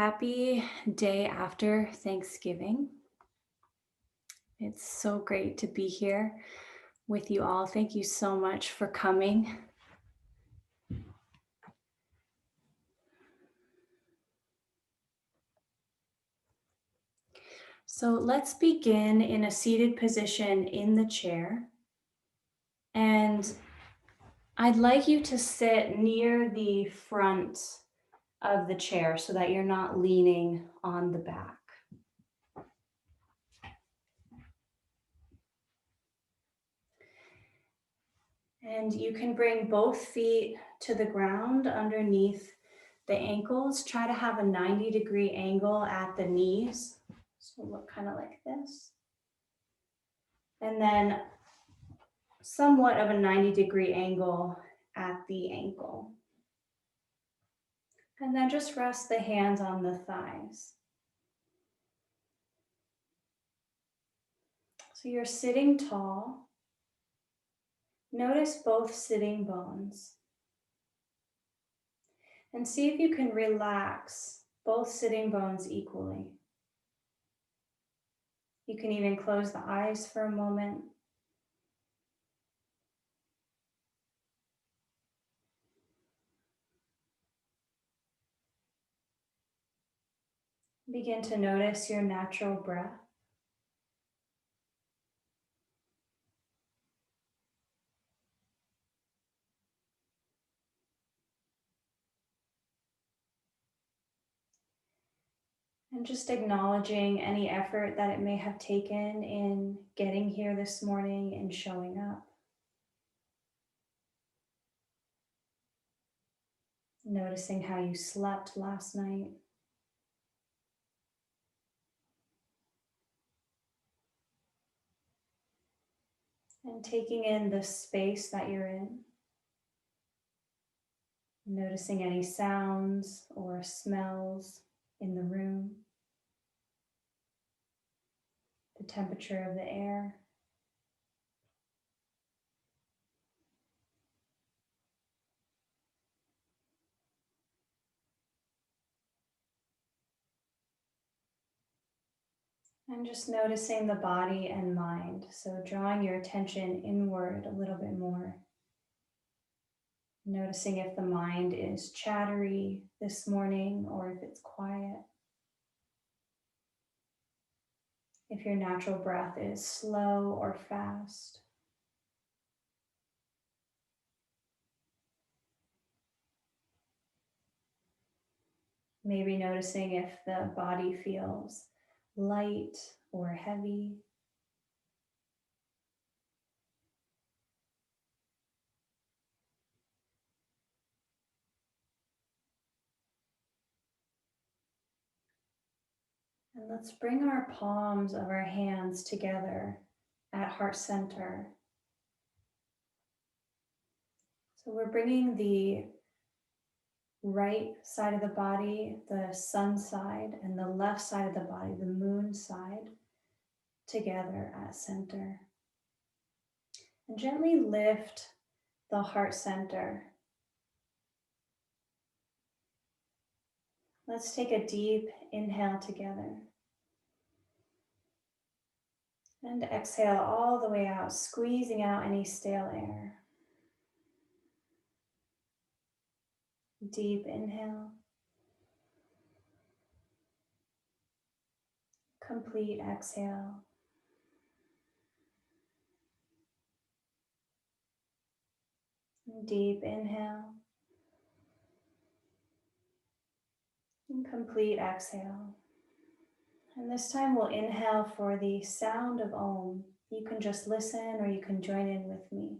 Happy day after Thanksgiving. It's so great to be here with you all. Thank you so much for coming. So let's begin in a seated position in the chair. And I'd like you to sit near the front of the chair so that you're not leaning on the back. And you can bring both feet to the ground underneath the ankles. Try to have a 90-degree angle at the knees. So look kind of like this. And then somewhat of a 90-degree angle at the ankle. And then just rest the hands on the thighs. So you're sitting tall. Notice both sitting bones. And see if you can relax both sitting bones equally. You can even close the eyes for a moment. Begin to notice your natural breath. And just acknowledging any effort that it may have taken in getting here this morning and showing up. Noticing how you slept last night. And taking in the space that you're in. Noticing any sounds or smells in the room. The temperature of the air. And just noticing the body and mind. So drawing your attention inward a little bit more. Noticing if the mind is chattery this morning or if it's quiet. If your natural breath is slow or fast. Maybe noticing if the body feels light or heavy. And let's bring our palms of our hands together at heart center. So we're bringing the right side of the body, the sun side, and the left side of the body, the moon side, together at center. And gently lift the heart center. Let's take a deep inhale together. And exhale all the way out, squeezing out any stale air. Deep inhale. Complete exhale. Deep inhale. And complete exhale. And this time we'll inhale for the sound of Om. You can just listen or you can join in with me.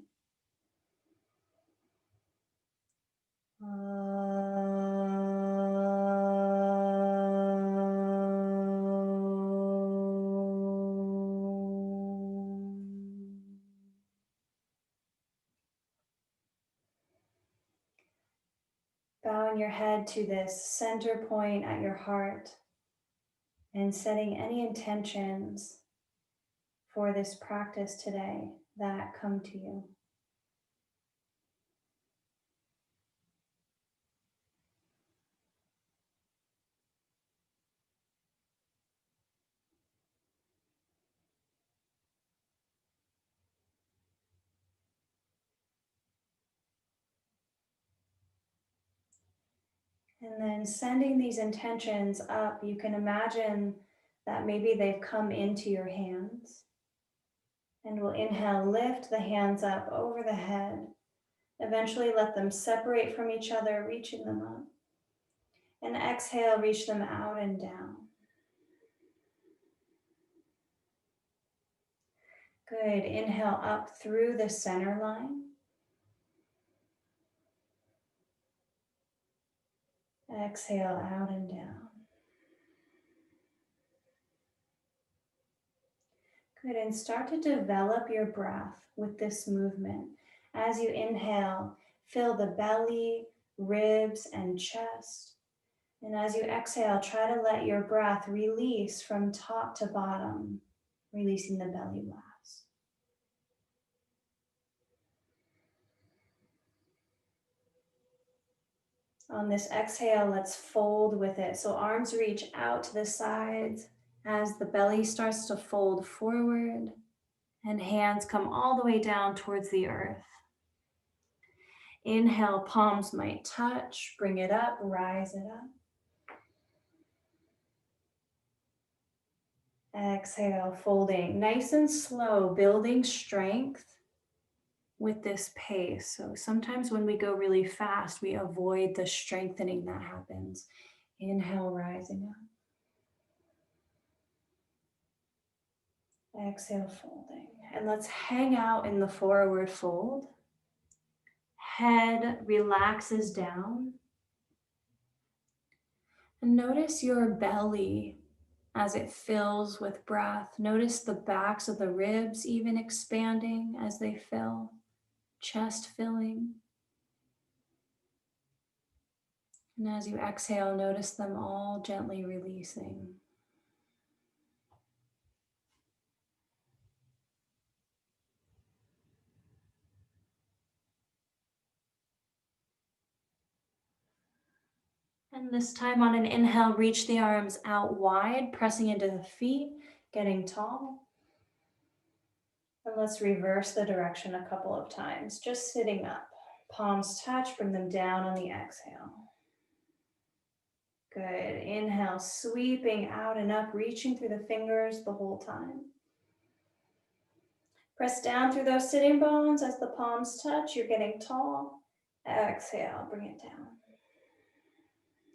Bowing your head to this center point at your heart and setting any intentions for this practice today that come to you. And then sending these intentions up, you can imagine that maybe they've come into your hands. And we'll inhale, lift the hands up over the head. Eventually let them separate from each other, reaching them up. And exhale, reach them out and down. Good. Inhale up through the center line. Exhale out and down. Good. And start to develop your breath with this movement. As you inhale, fill the belly, ribs, and chest. And as you exhale, try to let your breath release from top to bottom, releasing the belly last. On this exhale, let's fold with it. So arms reach out to the sides as the belly starts to fold forward and hands come all the way down towards the earth. Inhale, palms might touch, bring it up, rise it up. Exhale, folding nice and slow, building strength with this pace. So sometimes when we go really fast, we avoid the strengthening that happens. Inhale, rising up. Exhale, folding. And let's hang out in the forward fold. Head relaxes down. And notice your belly as it fills with breath. Notice the backs of the ribs even expanding as they fill. Chest filling. And as you exhale, notice them all gently releasing. And this time on an inhale, reach the arms out wide, pressing into the feet, getting tall. And let's reverse the direction a couple of times, just sitting up. Palms touch, bring them down on the exhale. Good. Inhale, sweeping out and up, reaching through the fingers the whole time. Press down through those sitting bones as the palms touch. You're getting tall. Exhale, bring it down.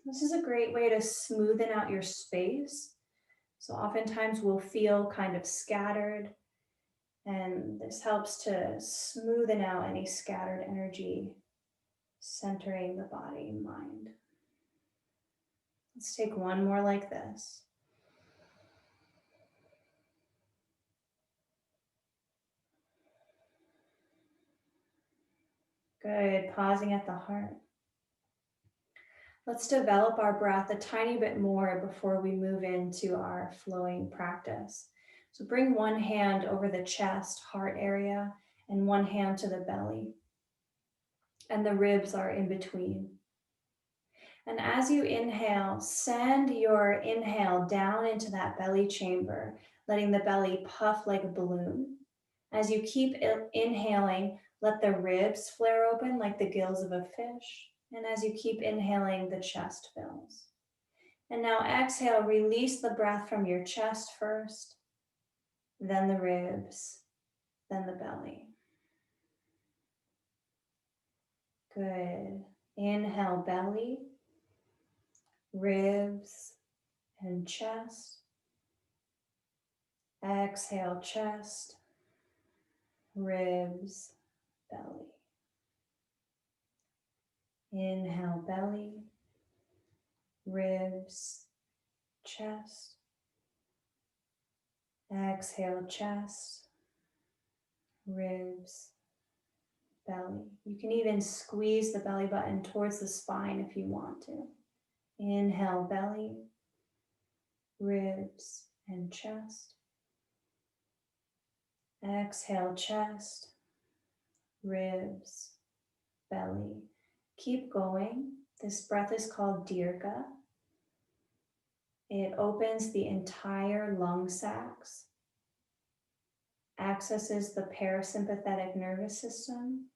This is a great way to smoothen out your space. So oftentimes we'll feel kind of scattered, and this helps to smoothen out any scattered energy, centering the body and mind. Let's take one more like this. Good, pausing at the heart. Let's develop our breath a tiny bit more before we move into our flowing practice. So bring one hand over the chest, heart area, and one hand to the belly. And the ribs are in between. And as you inhale, send your inhale down into that belly chamber, letting the belly puff like a balloon. As you keep inhaling, let the ribs flare open like the gills of a fish. And as you keep inhaling, the chest fills. And now exhale, release the breath from your chest first, then the ribs, then the belly. Good. Inhale, belly, ribs, and chest. Exhale, chest, ribs, belly. Inhale, belly, ribs, chest. Exhale, chest, ribs, belly. You can even squeeze the belly button towards the spine if you want to. Inhale, belly, ribs, and chest. Exhale, chest, ribs, belly. Keep going. This breath is called Dirga. It opens the entire lung sacs, accesses the parasympathetic nervous system,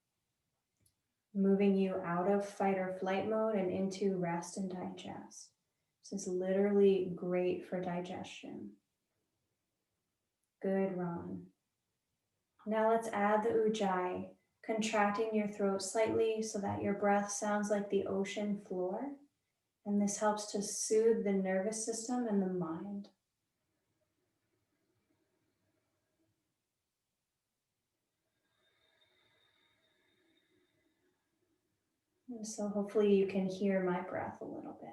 moving you out of fight or flight mode and into rest and digest. This is literally great for digestion. Good, Ron. Now let's add the Ujjayi, contracting your throat slightly so that your breath sounds like the ocean floor. And this helps to soothe the nervous system and the mind. And so hopefully you can hear my breath a little bit.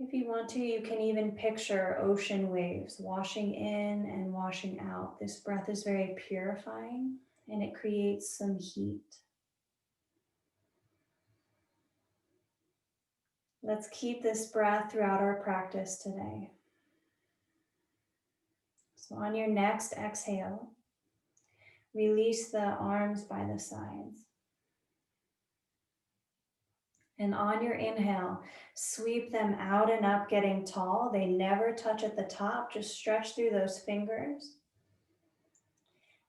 If you want to, you can even picture ocean waves washing in and washing out. This breath is very purifying and it creates some heat. Let's keep this breath throughout our practice today. So on your next exhale, release the arms by the sides. And on your inhale, sweep them out and up, getting tall. They never touch at the top. Just stretch through those fingers.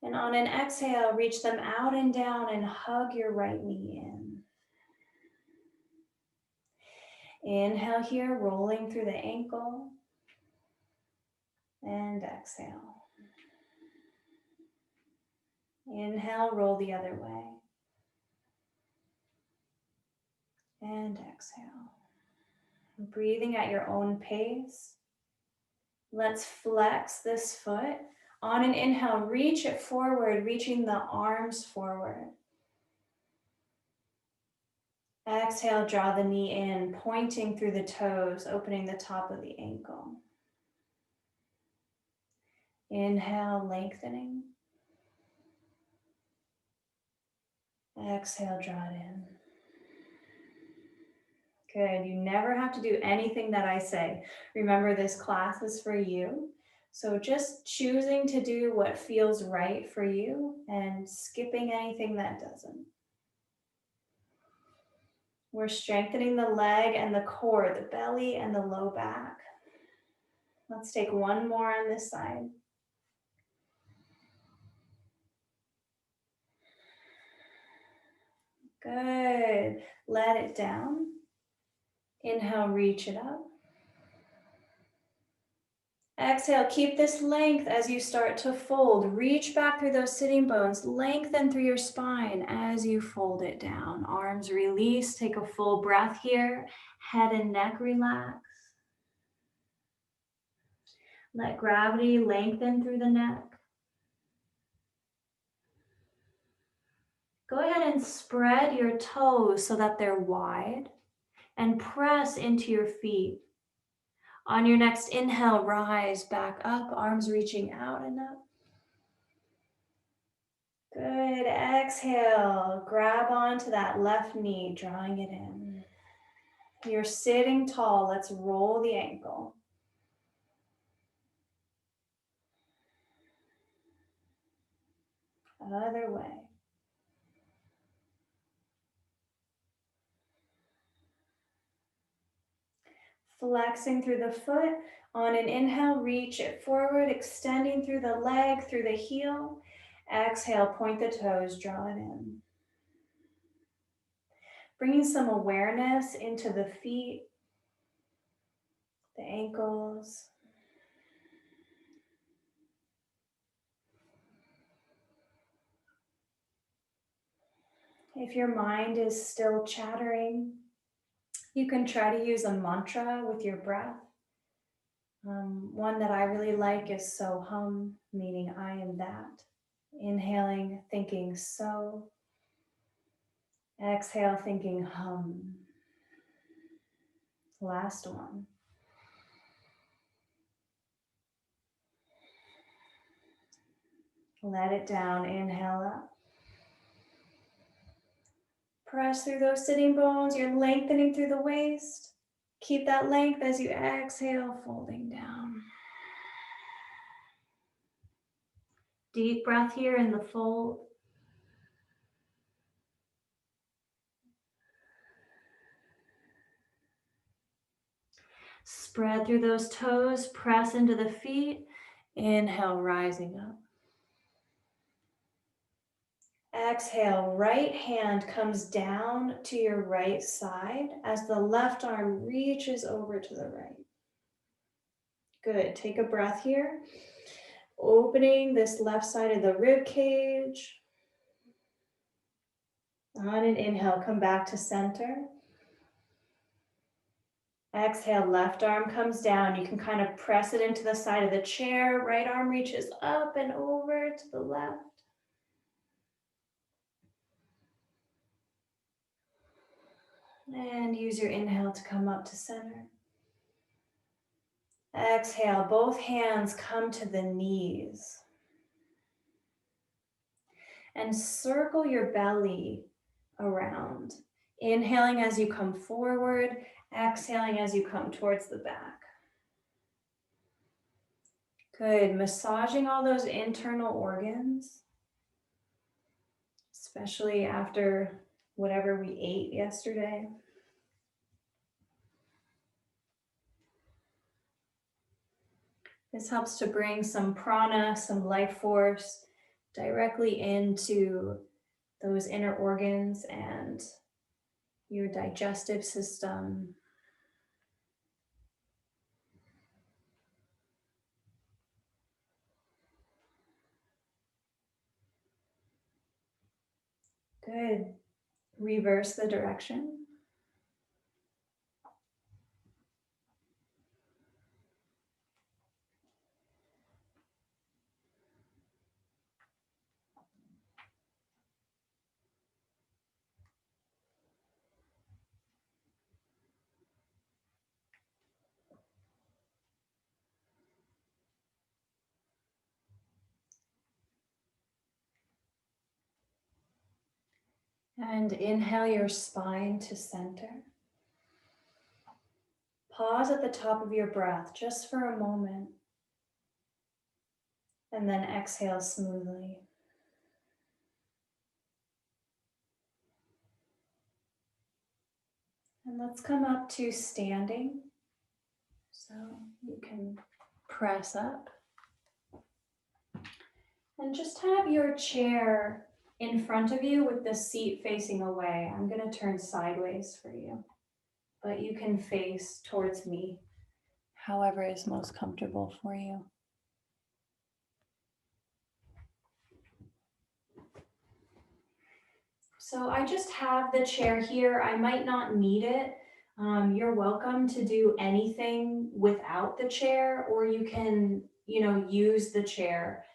And on an exhale, reach them out and down and hug your right knee in. Inhale here, rolling through the ankle. And exhale. Inhale, roll the other way. And exhale. Breathing at your own pace. Let's flex this foot. On an inhale, reach it forward, reaching the arms forward. Exhale, draw the knee in, pointing through the toes, opening the top of the ankle. Inhale, lengthening. Exhale, draw it in. Good. You never have to do anything that I say. Remember, this class is for you. So just choosing to do what feels right for you and skipping anything that doesn't. We're strengthening the leg and the core, the belly and the low back. Let's take one more on this side. Good. Let it down. Inhale, reach it up. Exhale, keep this length as you start to fold. Reach back through those sitting bones. Lengthen through your spine as you fold it down. Arms release. Take a full breath here. Head and neck relax. Let gravity lengthen through the neck. Go ahead and spread your toes so that they're wide and press into your feet. On your next inhale, rise back up, arms reaching out and up. Good. Exhale, grab onto that left knee, drawing it in. You're sitting tall. Let's roll the ankle. Other way. Flexing through the foot. On an inhale, reach it forward, extending through the leg, through the heel. Exhale, point the toes, draw it in. Bringing some awareness into the feet, the ankles. If your mind is still chattering, you can try to use a mantra with your breath. One that I really like is so hum, meaning I am that. Inhaling, thinking so. Exhale, thinking hum. Last one. Let it down, inhale up. Press through those sitting bones. You're lengthening through the waist. Keep that length as you exhale, folding down. Deep breath here in the fold. Spread through those toes, press into the feet. Inhale, rising up. Exhale, right hand comes down to your right side as the left arm reaches over to the right. Good, take a breath here. Opening this left side of the rib cage. On an inhale, come back to center. Exhale, left arm comes down. You can kind of press it into the side of the chair. Right arm reaches up and over to the left. And use your inhale to come up to center. Exhale, both hands come to the knees. And circle your belly around. Inhaling as you come forward, exhaling as you come towards the back. Good, massaging all those internal organs, especially after whatever we ate yesterday. This helps to bring some prana, some life force directly into those inner organs and your digestive system. Good. Reverse the direction. And inhale your spine to center. Pause at the top of your breath just for a moment. And then exhale smoothly. And let's come up to standing. So you can press up. And just have your chair in front of you with the seat facing away. I'm going to turn sideways for you, but you can face towards me, however is most comfortable for you. So I just have the chair here. I might not need it. You're welcome to do anything without the chair, or you can, use the chair.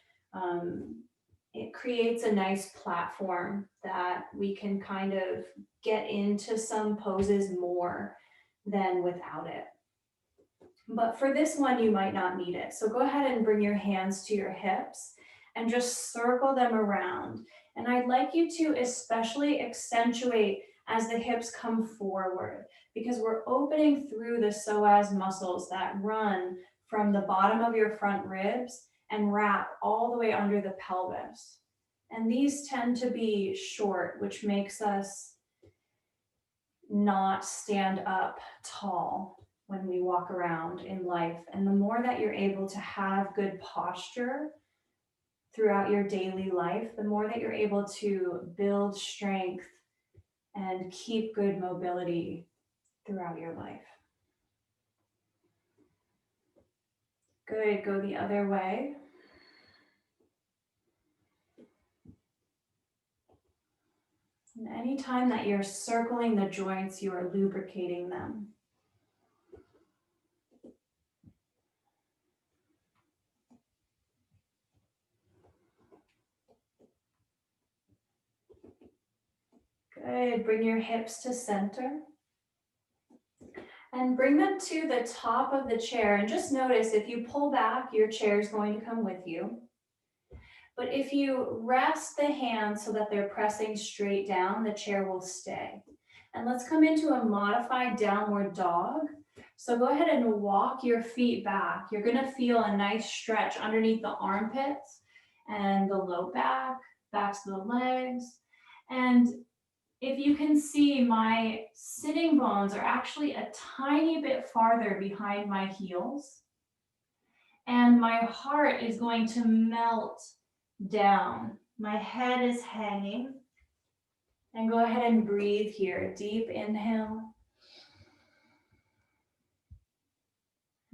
It creates a nice platform that we can kind of get into some poses more than without it. But for this one, you might not need it. So go ahead and bring your hands to your hips and just circle them around. And I'd like you to especially accentuate as the hips come forward, because we're opening through the psoas muscles that run from the bottom of your front ribs and wrap all the way under the pelvis. And these tend to be short, which makes us not stand up tall when we walk around in life. And the more that you're able to have good posture throughout your daily life, the more that you're able to build strength and keep good mobility throughout your life. Good, go the other way. And anytime that you're circling the joints, you are lubricating them. Good, bring your hips to center. And bring them to the top of the chair. And just notice if you pull back, your chair is going to come with you. But if you rest the hands so that they're pressing straight down, the chair will stay. And let's come into a modified downward dog. So go ahead and walk your feet back. You're going to feel a nice stretch underneath the armpits and the low back, backs of the legs. And if you can see, my sitting bones are actually a tiny bit farther behind my heels. And my heart is going to melt down My head is hanging. And go ahead and breathe here. Deep inhale.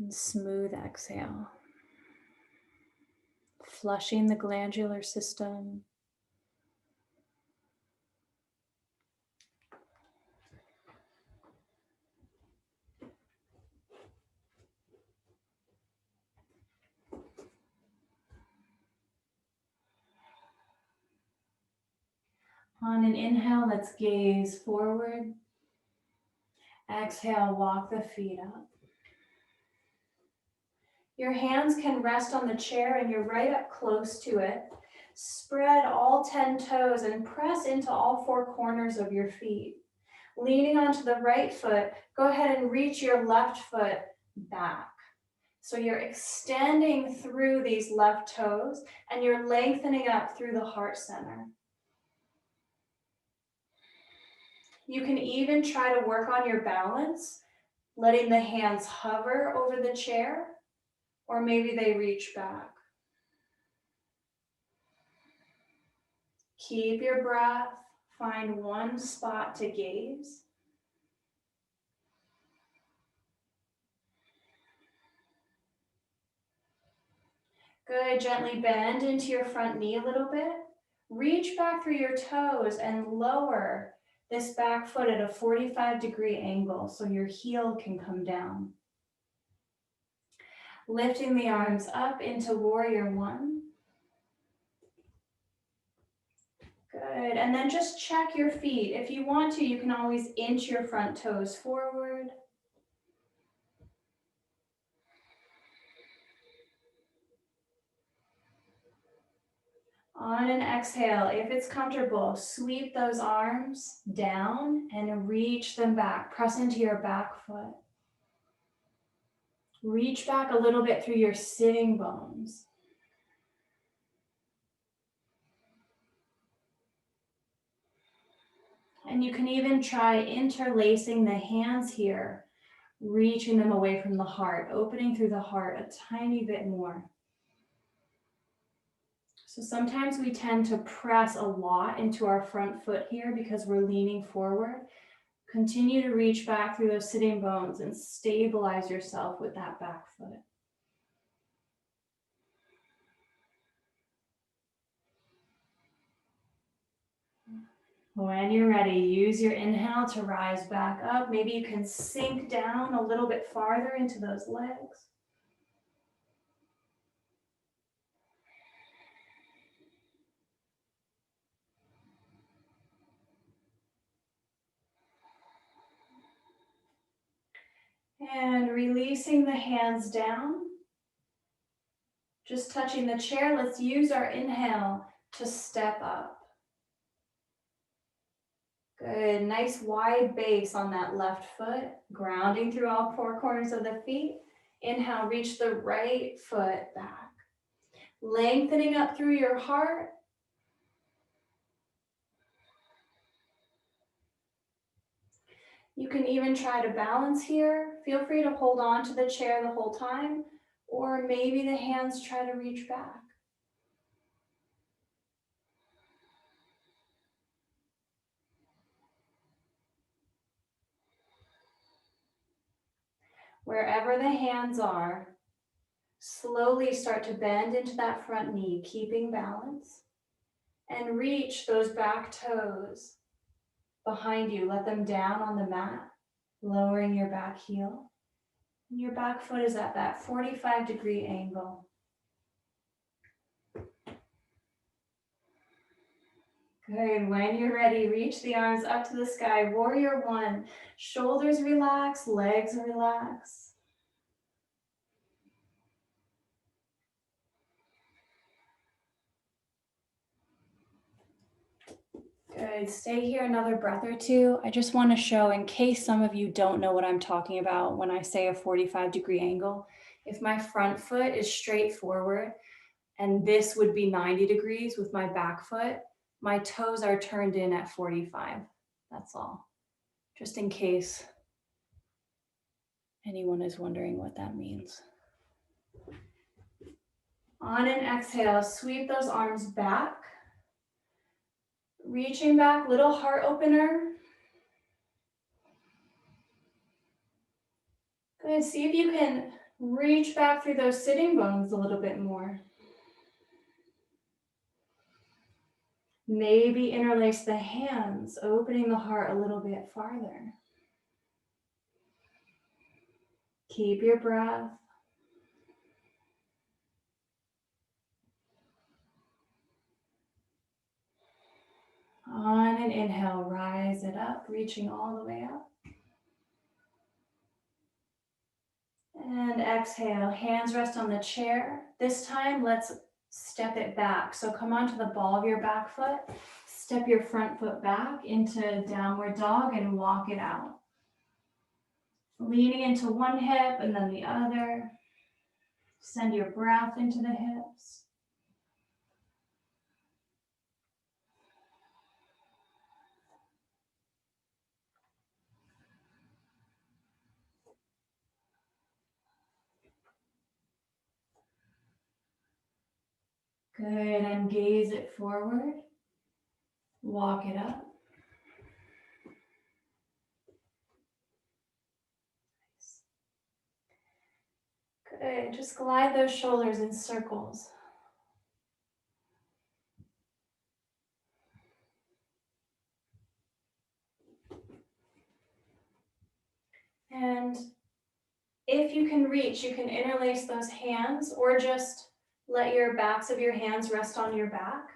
And smooth exhale. Flushing the glandular system. On an inhale, let's gaze forward. Exhale, walk the feet up. Your hands can rest on the chair and you're right up close to it. Spread all 10 toes and press into all 4 corners of your feet. Leaning onto the right foot, go ahead and reach your left foot back. So you're extending through these left toes and you're lengthening up through the heart center. You can even try to work on your balance, letting the hands hover over the chair, or maybe they reach back. Keep your breath, find one spot to gaze. Good, gently bend into your front knee a little bit. Reach back through your toes and lower this back foot at a 45-degree angle so your heel can come down. Lifting the arms up into warrior one. Good, and then just check your feet. If you want to, you can always inch your front toes forward. On an exhale, if it's comfortable, sweep those arms down and reach them back. Press into your back foot. Reach back a little bit through your sitting bones. And you can even try interlacing the hands here, reaching them away from the heart, opening through the heart a tiny bit more. So sometimes we tend to press a lot into our front foot here because we're leaning forward. Continue to reach back through those sitting bones and stabilize yourself with that back foot. When you're ready, use your inhale to rise back up. Maybe you can sink down a little bit farther into those legs. And releasing the hands down. Just touching the chair, let's use our inhale to step up. Good, nice wide base on that left foot, grounding through all 4 corners of the feet. Inhale, reach the right foot back. Lengthening up through your heart. You can even try to balance here. Feel free to hold on to the chair the whole time, or maybe the hands try to reach back. Wherever the hands are, slowly start to bend into that front knee, keeping balance, and reach those back toes behind you. Let them down on the mat, lowering your back heel. Your back foot is at that 45-degree angle. Good, when you're ready, reach the arms up to the sky, warrior one. Shoulders relax, legs relax. Good, stay here another breath or two. I just want to show, in case some of you don't know what I'm talking about when I say a 45-degree angle, if my front foot is straight forward and this would be 90 degrees with my back foot, my toes are turned in at 45. That's all. Just in case anyone is wondering what that means. On an exhale, sweep those arms back. Reaching back, little heart opener. Good, see if you can reach back through those sitting bones a little bit more. Maybe interlace the hands, opening the heart a little bit farther. Keep your breath. On an inhale, rise it up, reaching all the way up. And exhale, hands rest on the chair. This time, let's step it back. So come onto the ball of your back foot, step your front foot back into downward dog and walk it out. Leaning into one hip and then the other. Send your breath into the hips. Good, and gaze it forward. Walk it up. Good, just glide those shoulders in circles. And if you can reach, you can interlace those hands or just let your backs of your hands rest on your back.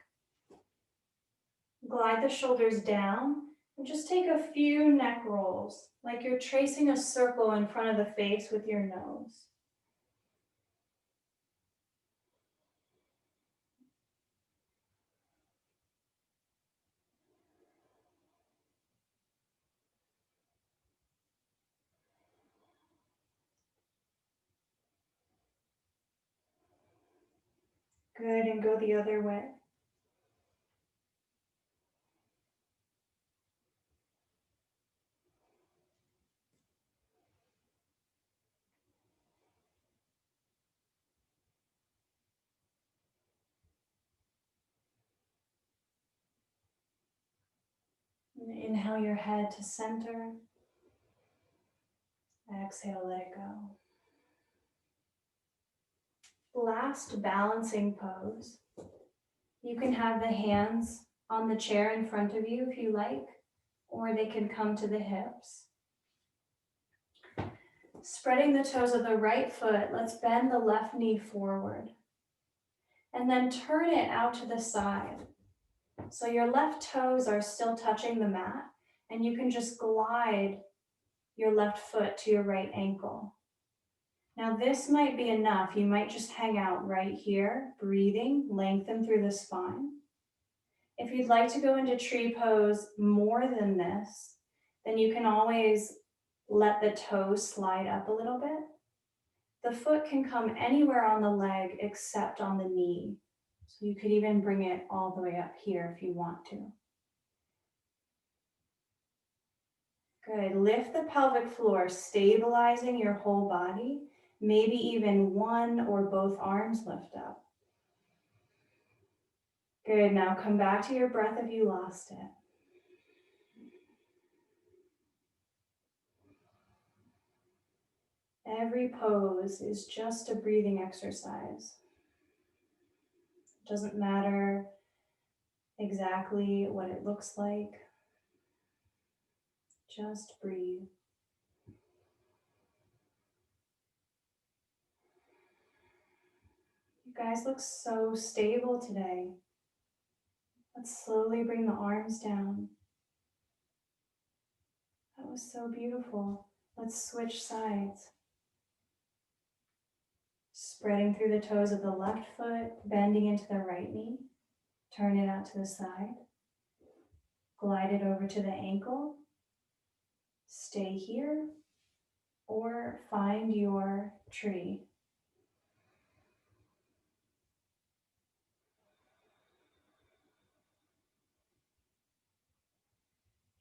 Glide the shoulders down and just take a few neck rolls, like you're tracing a circle in front of the face with your nose. Good, and go the other way. And inhale your head to center. Exhale, let it go. Last balancing pose. You can have the hands on the chair in front of you if you like, or they can come to the hips. Spreading the toes of the right foot, let's bend the left knee forward. And then turn it out to the side. So your left toes are still touching the mat, and you can just glide your left foot to your right ankle. Now this might be enough. You might just hang out right here, breathing, lengthen through the spine. If you'd like to go into tree pose more than this, then you can always let the toes slide up a little bit. The foot can come anywhere on the leg except on the knee. So you could even bring it all the way up here if you want to. Good, lift the pelvic floor, stabilizing your whole body. Maybe even one or both arms lift up. Good, now come back to your breath if you lost it. Every pose is just a breathing exercise. It doesn't matter exactly what it looks like. Just breathe. You guys look so stable today. Let's slowly bring the arms down. That was so beautiful. Let's switch sides. Spreading through the toes of the left foot, bending into the right knee. Turn it out to the side. Glide it over to the ankle. Stay here or find your tree.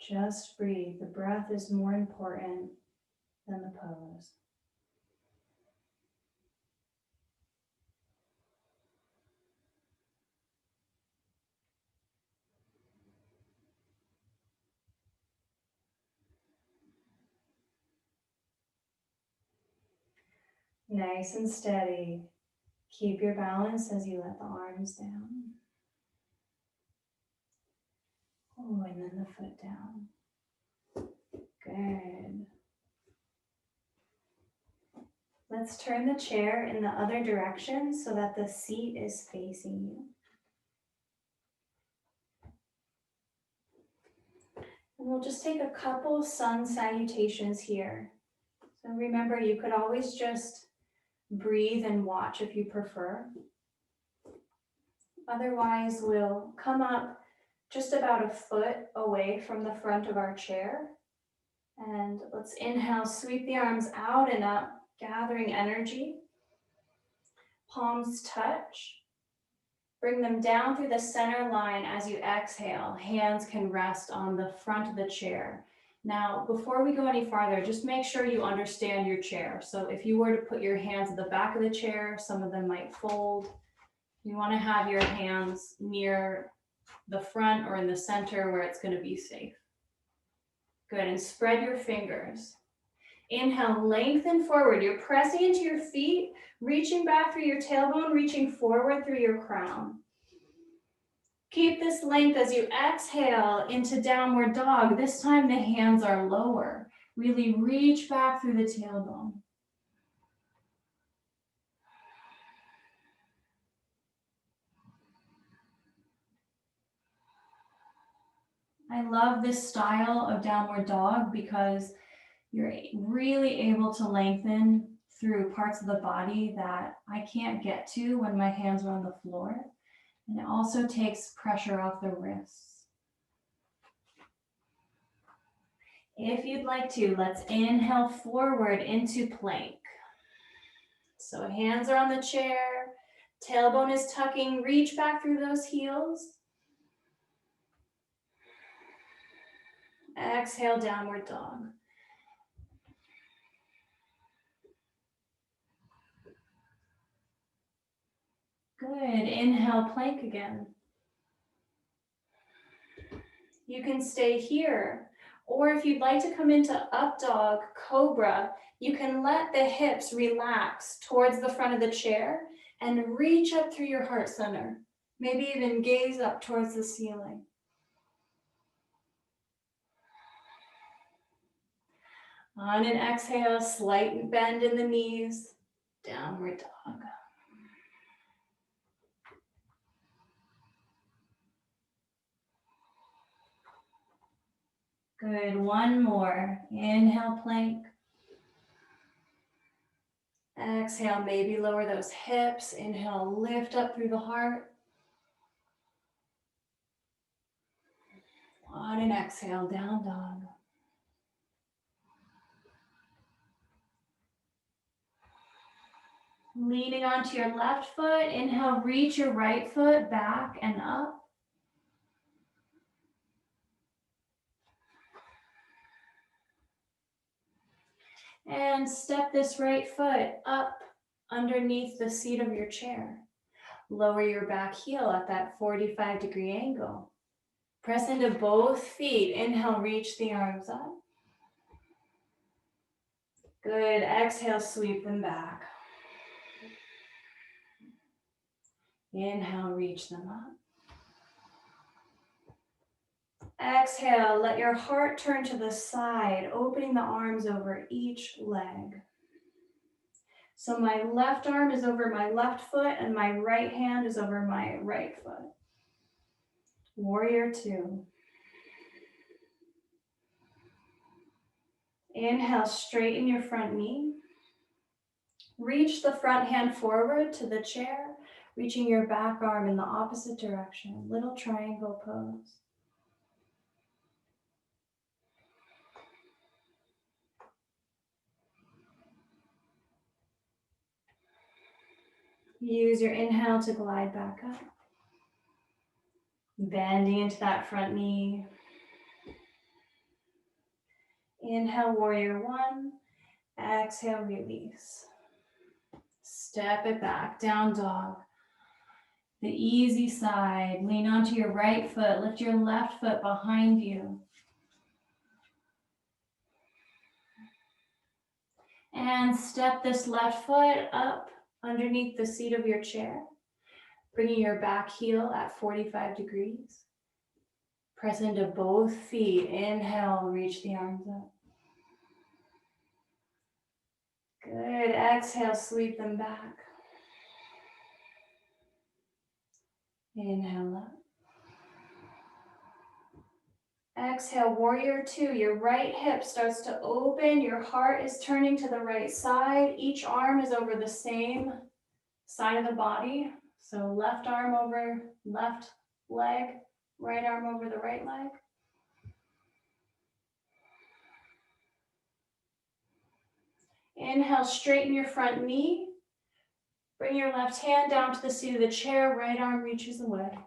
Just breathe. The breath is more important than the pose. Nice and steady. Keep your balance as you let the arms down. Oh, and then the foot down. Good. Let's turn the chair in the other direction so that the seat is facing you. And we'll just take a couple sun salutations here. So remember, you could always just breathe and watch if you prefer. Otherwise, we'll come up just about a foot away from the front of our chair. And let's inhale, sweep the arms out and up, gathering energy. Palms touch. Bring them down through the center line as you exhale. Hands can rest on the front of the chair. Now, before we go any farther, just make sure you understand your chair. So if you were to put your hands at the back of the chair, some of them might fold. You want to have your hands near the front or in the center where it's going to be safe. Good, and spread your fingers. Inhale, lengthen forward. You're pressing into your feet, reaching back through your tailbone, reaching forward through your crown. Keep this length as you exhale into downward dog. This time the hands are lower. Really reach back through the tailbone. I love this style of downward dog because you're really able to lengthen through parts of the body that I can't get to when my hands are on the floor. And it also takes pressure off the wrists. If you'd like to, let's inhale forward into plank. So hands are on the chair, tailbone is tucking, reach back through those heels. Exhale, downward dog. Good, inhale, plank again. You can stay here, or if you'd like to come into up dog, cobra, you can let the hips relax towards the front of the chair and reach up through your heart center. Maybe even gaze up towards the ceiling. On an exhale, slight bend in the knees, downward dog. Good, one more. Inhale, plank. Exhale, maybe lower those hips. Inhale, lift up through the heart. On an exhale, down dog. Leaning onto your left foot, inhale, reach your right foot back and up. And step this right foot up underneath the seat of your chair. Lower your back heel at that 45-degree angle. Press into both feet. Inhale, reach the arms up. Good. Exhale, sweep them back. Inhale, reach them up. Exhale, let your heart turn to the side, opening the arms over each leg. So my left arm is over my left foot and my right hand is over my right foot. Warrior two. Inhale, straighten your front knee. Reach the front hand forward to the chair, reaching your back arm in the opposite direction. Little triangle pose. Use your inhale to glide back up. Bending into that front knee. Inhale, warrior one. Exhale, release. Step it back, down dog. The easy side. Lean onto your right foot. Lift your left foot behind you. And step this left foot up underneath the seat of your chair, bringing your back heel at 45 degrees. Press into both feet. Inhale, reach the arms up. Good. Exhale, sweep them back. Inhale up. Exhale, warrior two. Your right hip starts to open. Your heart is turning to the right side. Each arm is over the same side of the body. So left arm over left leg, right arm over the right leg. Inhale, straighten your front knee. Bring your left hand down to the seat of the chair. Right arm reaches away.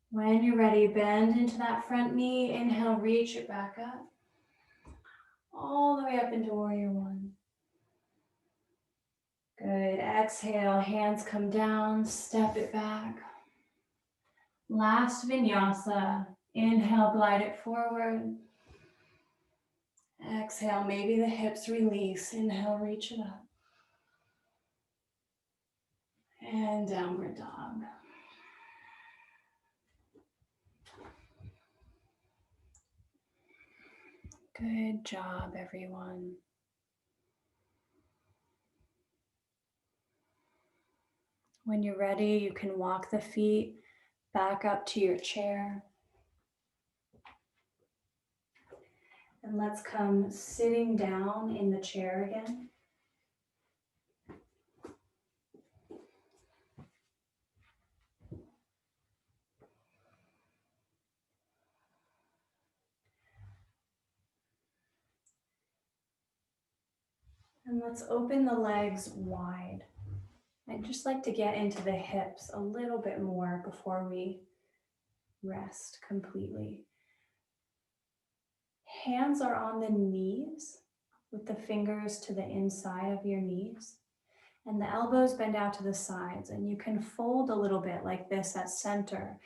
When you're ready, bend into that front knee. Inhale, reach it back up. All the way up into warrior one. Good. Exhale, hands come down, step it back. Last vinyasa. Inhale, glide it forward. Exhale, maybe the hips release. Inhale, reach it up. And downward dog. Good job, everyone. When you're ready, you can walk the feet back up to your chair. And let's come sitting down in the chair again. And let's open the legs wide. I'd just like to get into the hips a little bit more before we rest completely. Hands are on the knees with the fingers to the inside of your knees. And the elbows bend out to the sides. And you can fold a little bit like this at center.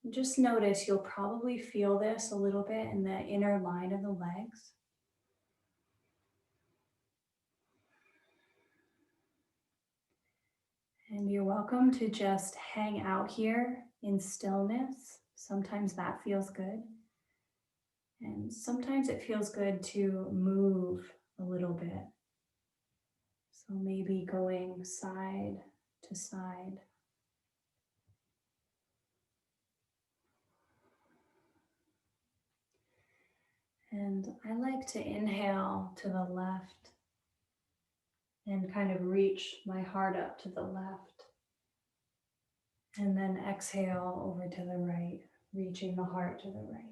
And just notice you'll probably feel this a little bit in the inner line of the legs. And you're welcome to just hang out here in stillness. Sometimes that feels good. And sometimes it feels good to move a little bit. So maybe going side to side. And I like to inhale to the left and kind of reach my heart up to the left. And then exhale over to the right, reaching the heart to the right.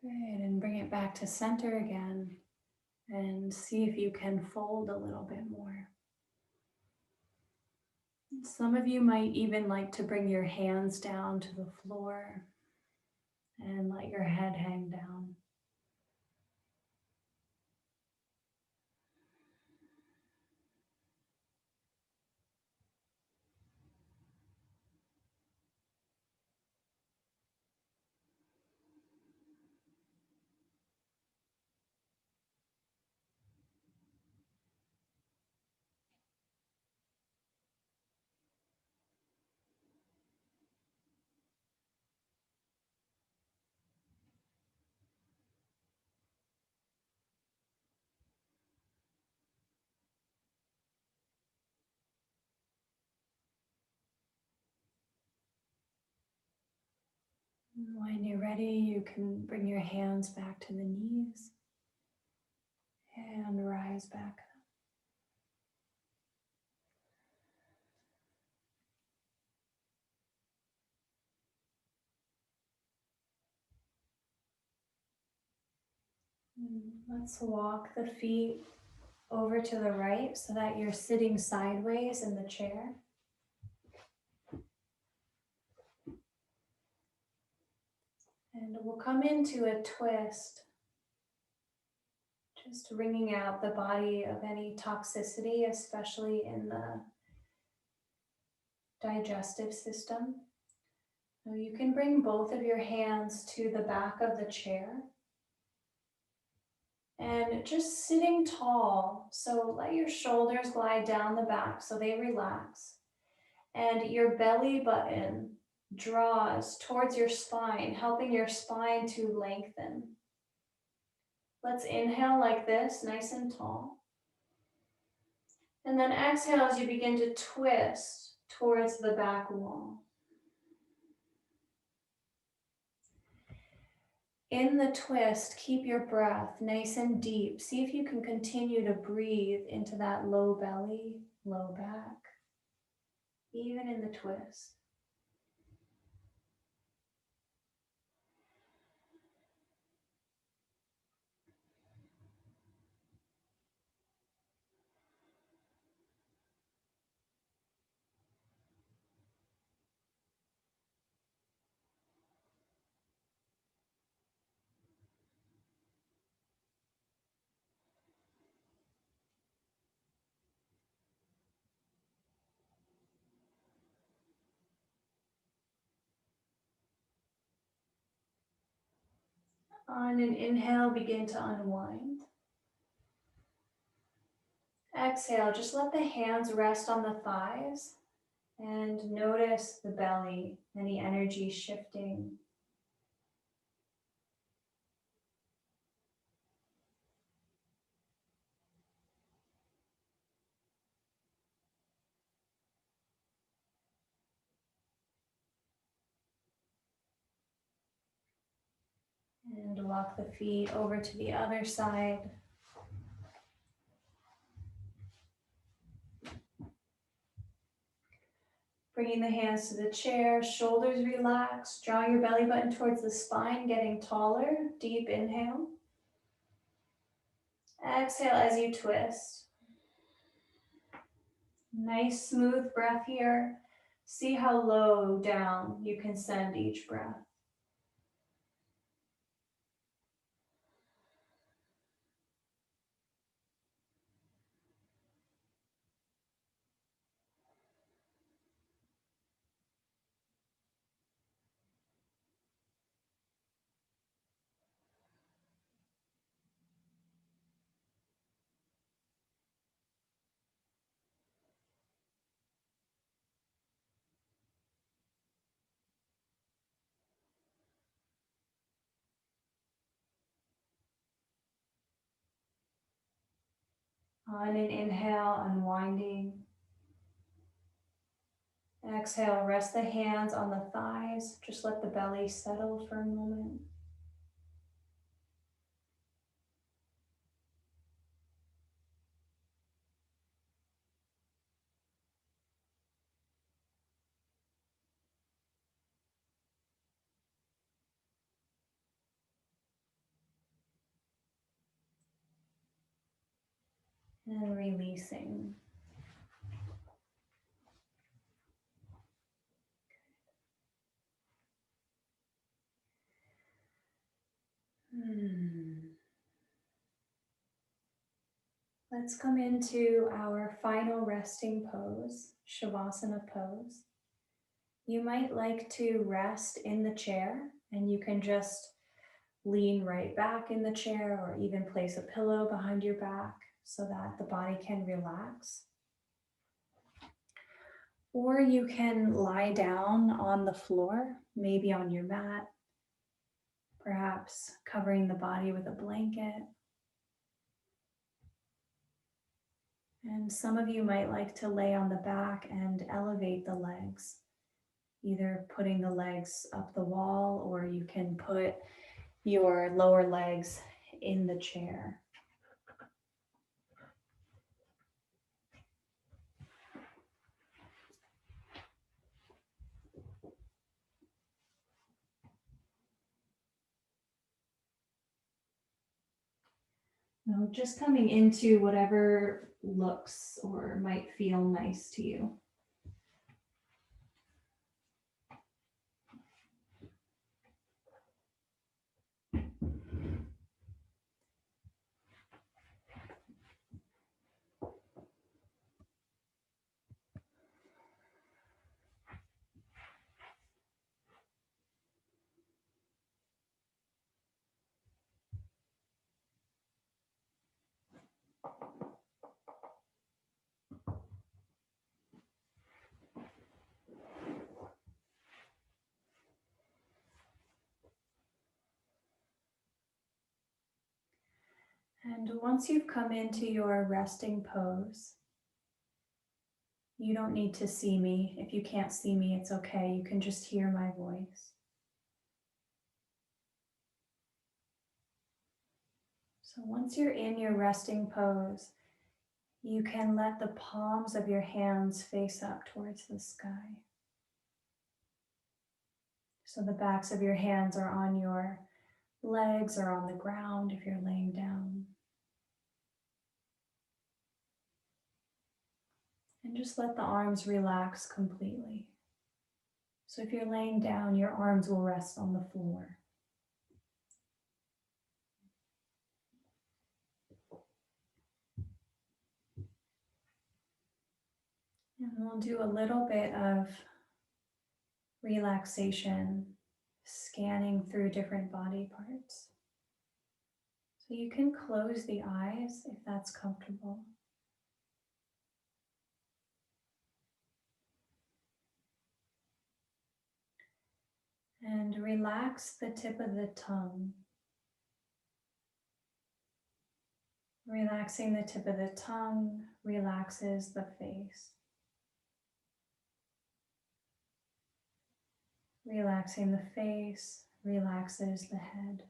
Good, and bring it back to center again and see if you can fold a little bit more. Some of you might even like to bring your hands down to the floor and let your head hang down. When you're ready, you can bring your hands back to the knees and rise back. Let's walk the feet over to the right so that you're sitting sideways in the chair. And we'll come into a twist, just wringing out the body of any toxicity, especially in the digestive system. So you can bring both of your hands to the back of the chair. And just sitting tall, so let your shoulders glide down the back so they relax. And your belly button draws towards your spine, helping your spine to lengthen. Let's inhale like this, nice and tall. And then exhale as you begin to twist towards the back wall. In the twist, keep your breath nice and deep. See if you can continue to breathe into that low belly, low back, even in the twist. On an inhale, begin to unwind. Exhale, just let the hands rest on the thighs and notice the belly, any energy shifting. And walk the feet over to the other side. Bringing the hands to the chair, shoulders relax, draw your belly button towards the spine, getting taller. Deep inhale. Exhale as you twist. Nice smooth breath here. See how low down you can send each breath. On an inhale, unwinding. Exhale, rest the hands on the thighs. Just let the belly settle for a moment. And releasing. Let's come into our final resting pose, Shavasana pose. You might like to rest in the chair, and you can just lean right back in the chair or even place a pillow behind your back so that the body can relax. Or you can lie down on the floor, maybe on your mat, perhaps covering the body with a blanket. And some of you might like to lay on the back and elevate the legs, either putting the legs up the wall, or you can put your lower legs in the chair. Now just coming into whatever looks or might feel nice to you. And once you've come into your resting pose, you don't need to see me. If you can't see me, it's okay. You can just hear my voice. So once you're in your resting pose, you can let the palms of your hands face up towards the sky. So the backs of your hands are on your legs or on the ground if you're laying down. And just let the arms relax completely. So if you're laying down, your arms will rest on the floor. And we'll do a little bit of relaxation, scanning through different body parts. So you can close the eyes if that's comfortable. And relax the tip of the tongue. Relaxing the tip of the tongue relaxes the face. Relaxing the face relaxes the head.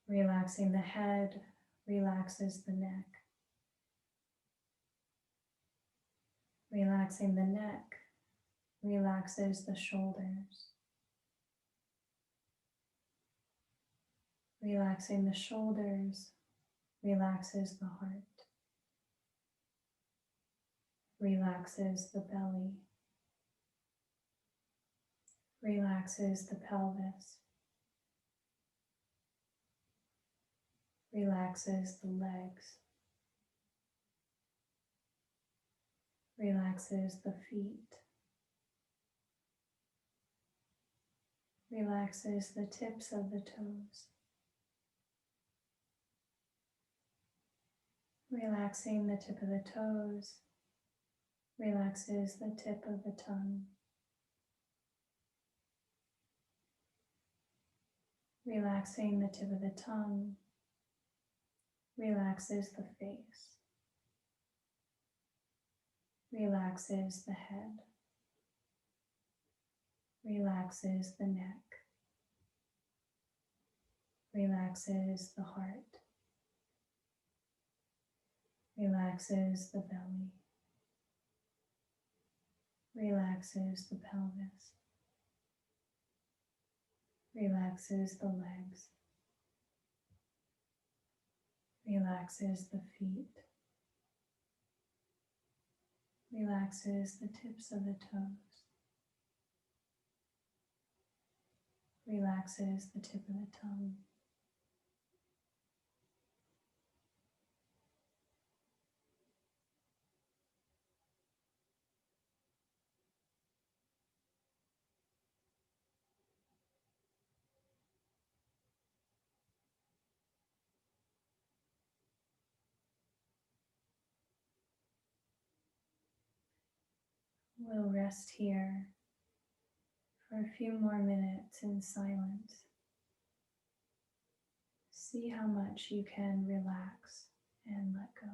Relaxing the head relaxes the neck. Relaxing the neck relaxes the shoulders. Relaxing the shoulders relaxes the heart. Relaxes the belly. Relaxes the pelvis. Relaxes the legs. Relaxes the feet. Relaxes the tips of the toes. Relaxing the tip of the toes relaxes the tip of the tongue. Relaxing the tip of the tongue relaxes the face. Relaxes the head. Relaxes the neck. Relaxes the heart. Relaxes the belly. Relaxes the pelvis. Relaxes the legs. Relaxes the feet. Relaxes the tips of the toes. Relaxes the tip of the tongue. We'll rest here for a few more minutes in silence. See how much you can relax and let go.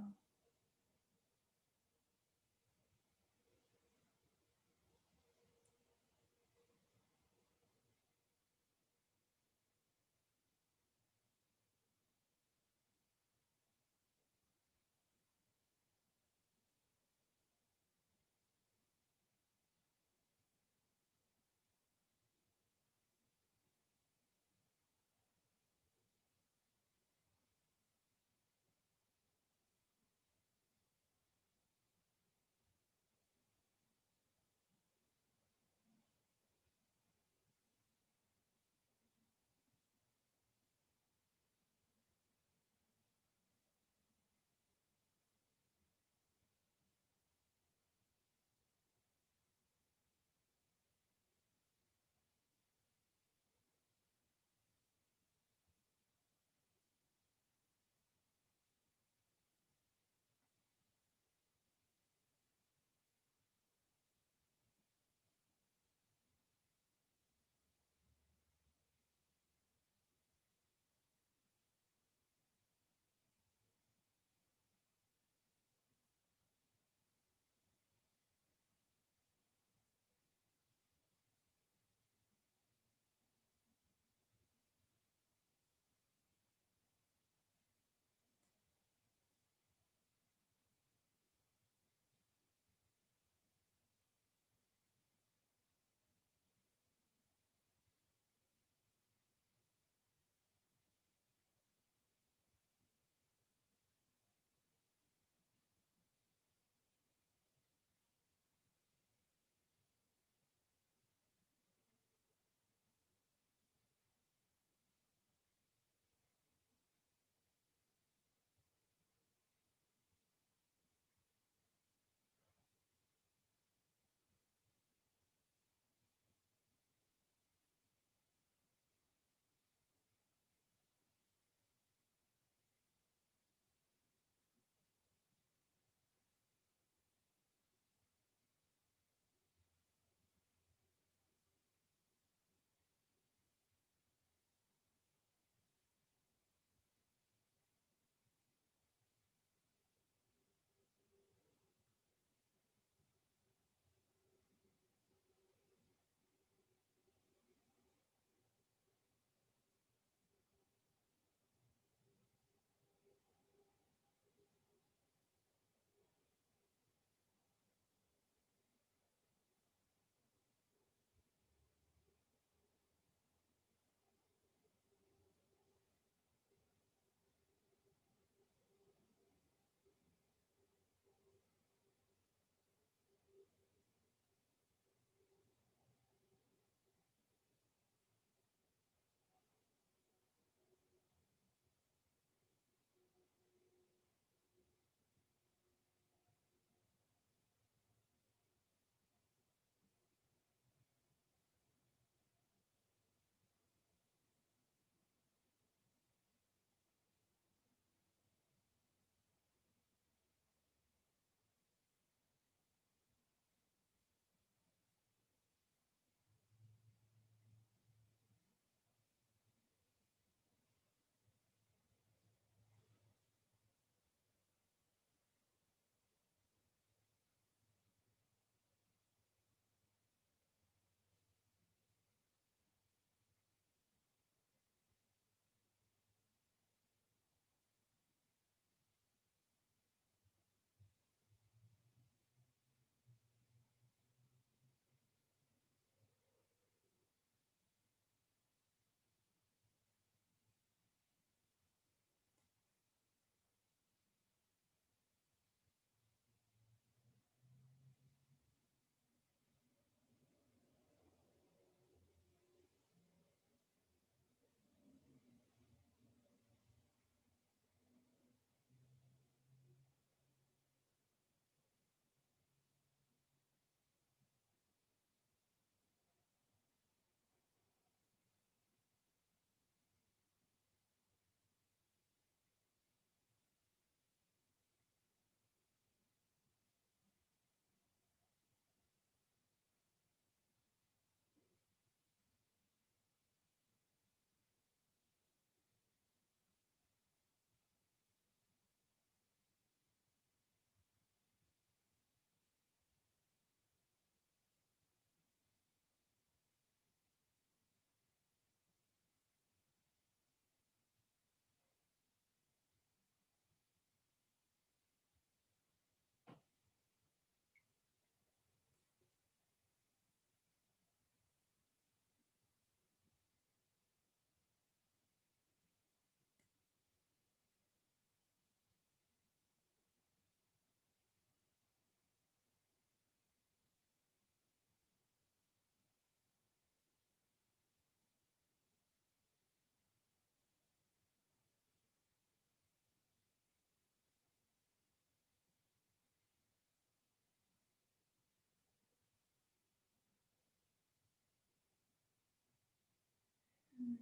And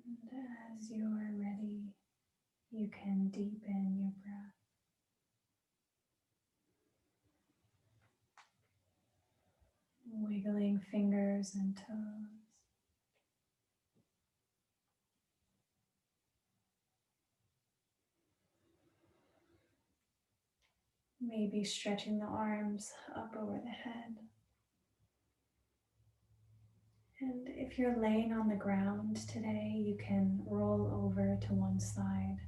as you're ready, you can deepen your breath. Wiggling fingers and toes. Maybe stretching the arms up over the head. And if you're laying on the ground today, you can roll over to one side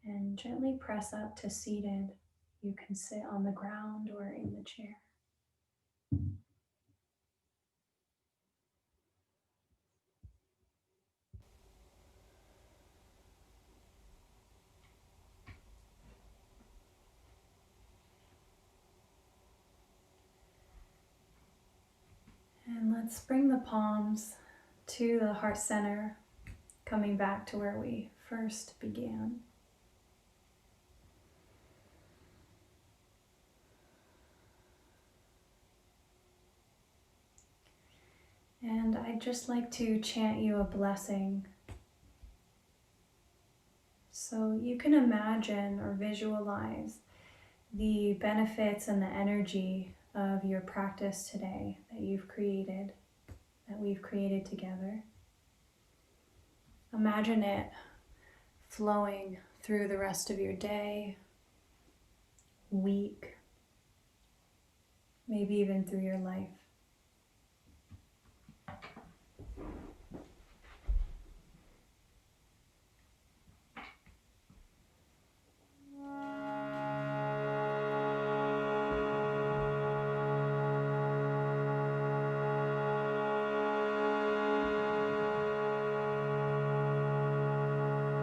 and gently press up to seated. You can sit on the ground or in the chair. And let's bring the palms to the heart center, coming back to where we first began. And I'd just like to chant you a blessing. So you can imagine or visualize the benefits and the energy of your practice today that you've created, that we've created together. Imagine it flowing through the rest of your day, week, maybe even through your life.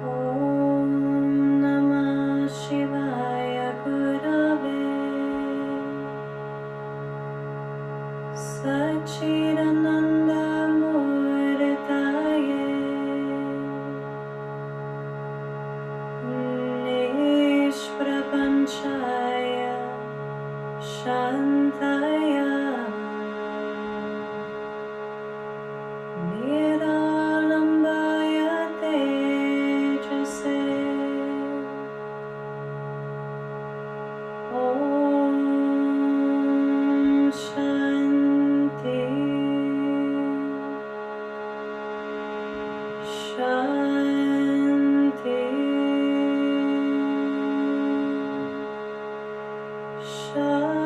Om Namah Shivaya Gurave Satchidananda Murtaye Nishprapanchaya Shantaya Niralambaya Tejase Om Shanti Shanti Shanti.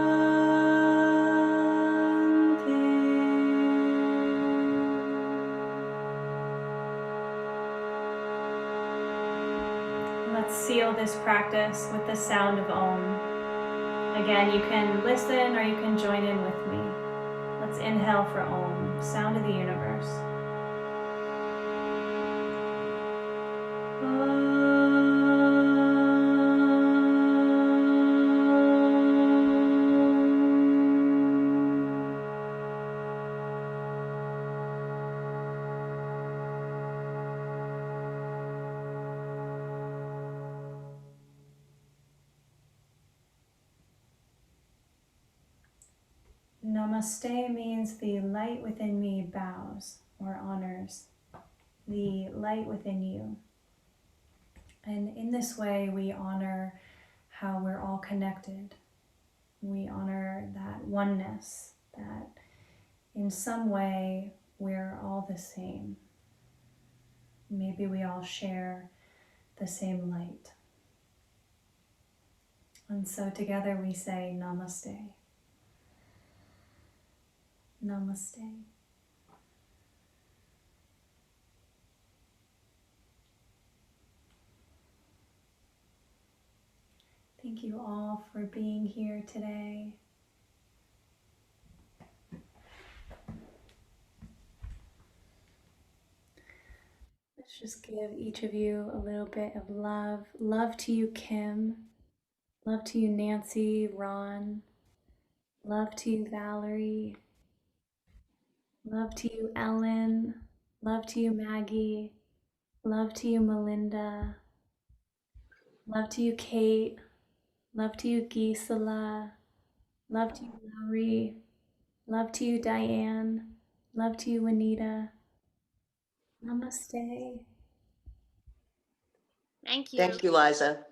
Let's seal this practice with the sound of Om. Again, you can listen or you can join in with me. Let's inhale for Om, sound of the universe. Namaste means the light within me bows or honors the light within you. And in this way, we honor how we're all connected. We honor that oneness, that in some way we're all the same. Maybe we all share the same light. And so together we say Namaste. Namaste. Thank you all for being here today. Let's just give each of you a little bit of love. Love to you, Kim. Love to you, Nancy, Ron. Love to you, Valerie. Love to you, Ellen. Love to you, Maggie. Love to you, Melinda. Love to you, Kate. Love to you, Gisela. Love to you, Lowry. Love to you, Diane. Love to you, Anita. Namaste. Thank you. Thank you, Liza.